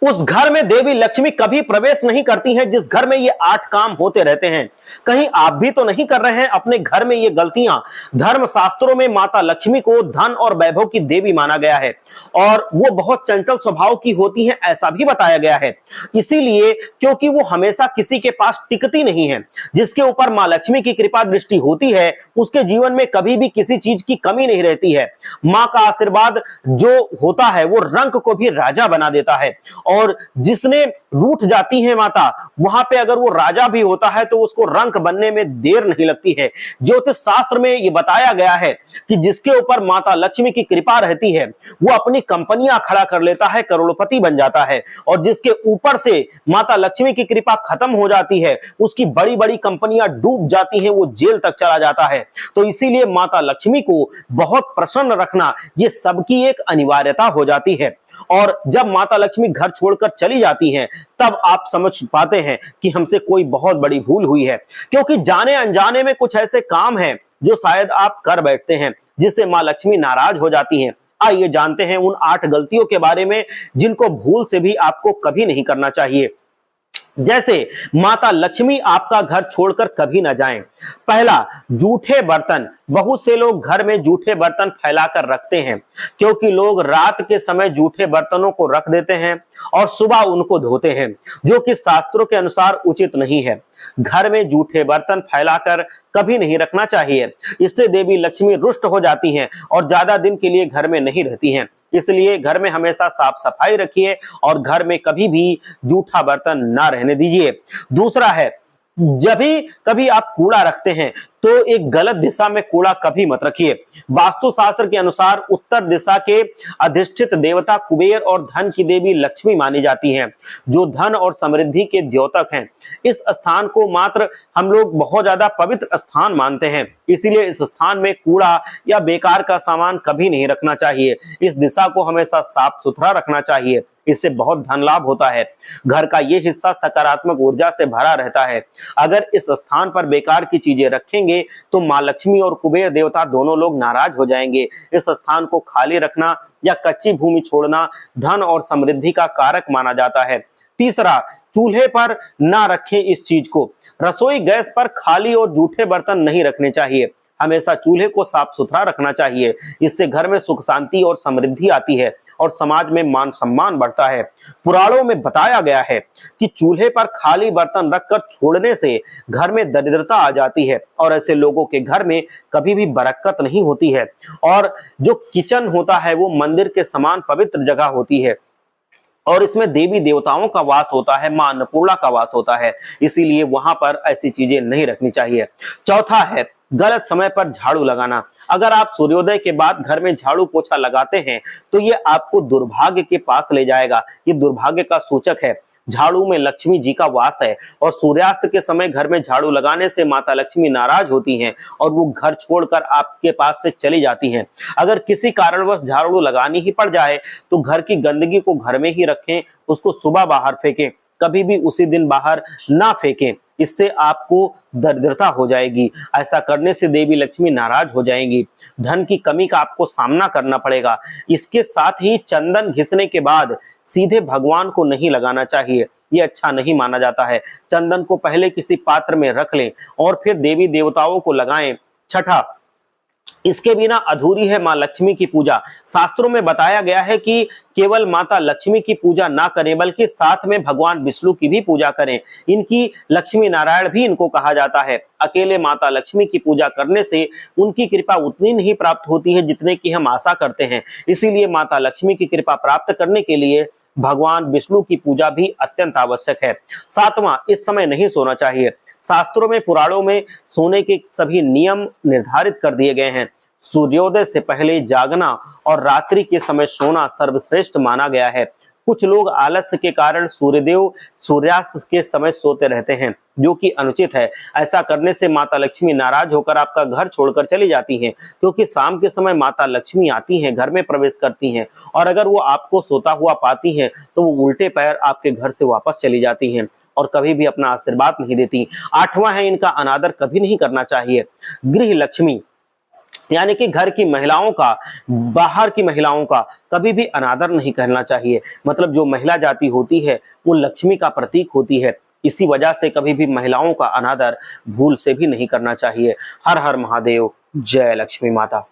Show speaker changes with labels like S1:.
S1: उस घर में देवी लक्ष्मी कभी प्रवेश नहीं करती हैं जिस घर में ये 8 काम होते रहते हैं। कहीं आप भी तो नहीं कर रहे हैं अपने घर में ये गलतियां। धर्म शास्त्रों में माता लक्ष्मी को धन और वैभव की देवी माना गया है और वो बहुत चंचल स्वभाव की होती हैं, ऐसा भी बताया गया है। इसीलिए क्योंकि वो हमेशा किसी के पास टिकती नहीं है। जिसके ऊपर मां लक्ष्मी की कृपा दृष्टि होती है उसके जीवन में कभी भी किसी चीज की कमी नहीं रहती है। मां का आशीर्वाद जो होता है वो रंक को भी राजा बना देता है और जिसने रूठ जाती है माता, वहां पे अगर वो राजा भी होता है तो उसको रंक बनने में देर नहीं लगती है। ज्योतिष शास्त्र में ये बताया गया है कि जिसके ऊपर माता लक्ष्मी की कृपा रहती है वो अपनी कंपनियां खड़ा कर लेता है, करोड़पति बन जाता है, और जिसके ऊपर से माता लक्ष्मी की कृपा खत्म हो जाती है उसकी बड़ी बड़ी कंपनियां डूब जाती हैं, वो जेल तक चला जाता है। तो इसीलिए माता लक्ष्मी को बहुत प्रसन्न रखना ये सबकी एक अनिवार्यता हो जाती है। और जब माता लक्ष्मी घर छोड़कर चली जाती हैं तब आप समझ पाते हैं कि हमसे कोई बहुत बड़ी भूल हुई है, क्योंकि जाने अनजाने में कुछ ऐसे काम हैं जो शायद आप कर बैठते हैं जिससे मां लक्ष्मी नाराज हो जाती हैं। आइए जानते हैं उन 8 गलतियों के बारे में जिनको भूल से भी आपको कभी नहीं करना चाहिए। जैसे माता लक्ष्मी आपका घर छोड़कर कभी ना जाएं। पहला, जूठे बर्तन। बहुत से लोग घर में जूठे बर्तन फैलाकर रखते हैं क्योंकि लोग रात के समय जूठे बर्तनों को रख देते हैं और सुबह उनको धोते हैं, जो कि शास्त्रों के अनुसार उचित नहीं है। घर में जूठे बर्तन फैलाकर कभी नहीं रखना चाहिए। इससे देवी लक्ष्मी रुष्ट हो जाती हैं और ज्यादा दिन के लिए घर में नहीं रहती हैं। इसलिए घर में हमेशा साफ सफाई रखिए और घर में कभी भी जूठा बर्तन ना रहने दीजिए। दूसरा है, जब भी कभी आप कूड़ा रखते हैं तो एक गलत दिशा में कूड़ा कभी मत रखिए। वास्तु शास्त्र के अनुसार उत्तर दिशा के अधिष्ठित देवता कुबेर और धन की देवी लक्ष्मी मानी जाती हैं, जो धन और समृद्धि के द्योतक हैं। इस स्थान को मात्र हम लोग बहुत ज्यादा पवित्र स्थान मानते हैं, इसीलिए इस स्थान में कूड़ा या बेकार का सामान कभी नहीं रखना चाहिए। इस दिशा को हमेशा साफ सुथरा रखना चाहिए, इससे बहुत धन लाभ होता है। घर का ये हिस्सा सकारात्मक ऊर्जा से भरा रहता है। अगर इस स्थान पर बेकार की चीजें रखेंगे तो मां लक्ष्मी और कुबेर देवता दोनों लोग नाराज हो जाएंगे। इस स्थान को खाली रखना या कच्ची भूमि छोड़ना धन और समृद्धि का कारक माना जाता है। तीसरा, चूल्हे पर ना रखें इस चीज को। रसोई गैस पर खाली और जूठे बर्तन नहीं रखने चाहिए। हमेशा चूल्हे को साफ सुथरा रखना चाहिए। इससे घर में सुख शांति और समृद्धि आती है और समाज में मान सम्मान बढ़ता है। पुराणों में बताया गया है कि चूल्हे पर खाली बर्तन रखकर छोड़ने से घर में दरिद्रता आ जाती है और ऐसे लोगों के घर में कभी भी बरकत नहीं होती है। और जो किचन होता है वो मंदिर के समान पवित्र जगह होती है और इसमें देवी देवताओं का वास होता है, मां अन्नपूर्णा का वास होता है, इसीलिए वहां पर ऐसी चीजें नहीं रखनी चाहिए। चौथा है, गलत समय पर झाड़ू लगाना। अगर आप सूर्योदय के बाद घर में झाड़ू पोछा लगाते हैं तो ये आपको दुर्भाग्य के पास ले जाएगा। ये दुर्भाग्य का सूचक है। झाड़ू में लक्ष्मी जी का वास है और सूर्यास्त के समय घर में झाड़ू लगाने से माता लक्ष्मी नाराज होती हैं और वो घर छोड़कर आपके पास से चली जाती हैं। अगर किसी कारणवश झाड़ू लगानी ही पड़ जाए तो घर की गंदगी को घर में ही रखें, उसको सुबह बाहर फेंकें, कभी भी उसी दिन बाहर ना फेंकें। इससे आपको दरिद्रता हो जाएगी। ऐसा करने से देवी लक्ष्मी नाराज हो जाएंगी। धन की कमी का आपको सामना करना पड़ेगा। इसके साथ ही चंदन घिसने के बाद सीधे भगवान को नहीं लगाना चाहिए, ये अच्छा नहीं माना जाता है। चंदन को पहले किसी पात्र में रख लें और फिर देवी देवताओं को लगाएं। छठा, इसके बिना अधूरी है मां लक्ष्मी की पूजा। शास्त्रों में बताया गया है कि केवल माता लक्ष्मी की पूजा ना करें बल्कि साथ में भगवान विष्णु की भी पूजा करें। इनकी लक्ष्मी नारायण भी इनको कहा जाता है। अकेले माता लक्ष्मी की पूजा करने से उनकी कृपा उतनी नहीं प्राप्त होती है जितने की हम आशा करते हैं। इसीलिए माता लक्ष्मी की कृपा प्राप्त करने के लिए भगवान विष्णु की पूजा भी अत्यंत आवश्यक है। सातवां, इस समय नहीं सोना चाहिए। शास्त्रों में पुराणों में सोने के सभी नियम निर्धारित कर दिए गए हैं। सूर्योदय से पहले जागना और रात्रि के समय सोना सर्वश्रेष्ठ माना गया है। कुछ लोग आलस्य के कारण सूर्यदेव सूर्यास्त के समय सोते रहते हैं, जो कि अनुचित है। ऐसा करने से माता लक्ष्मी नाराज होकर आपका घर छोड़कर चली जाती हैं, क्योंकि शाम के समय माता लक्ष्मी आती हैं, घर में प्रवेश करती हैं और अगर वो आपको सोता हुआ पाती हैं तो वो उल्टे पैर आपके घर से वापस चली जाती हैं और कभी भी अपना आशीर्वाद नहीं देती। आठवां है, इनका अनादर कभी नहीं करना चाहिए। गृह लक्ष्मी यानी कि घर की महिलाओं का, बाहर की महिलाओं का कभी भी अनादर नहीं करना चाहिए। मतलब जो महिला जाति होती है वो लक्ष्मी का प्रतीक होती है। इसी वजह से कभी भी महिलाओं का अनादर भूल से भी नहीं करना चाहिए। हर हर महादेव, जय लक्ष्मी माता।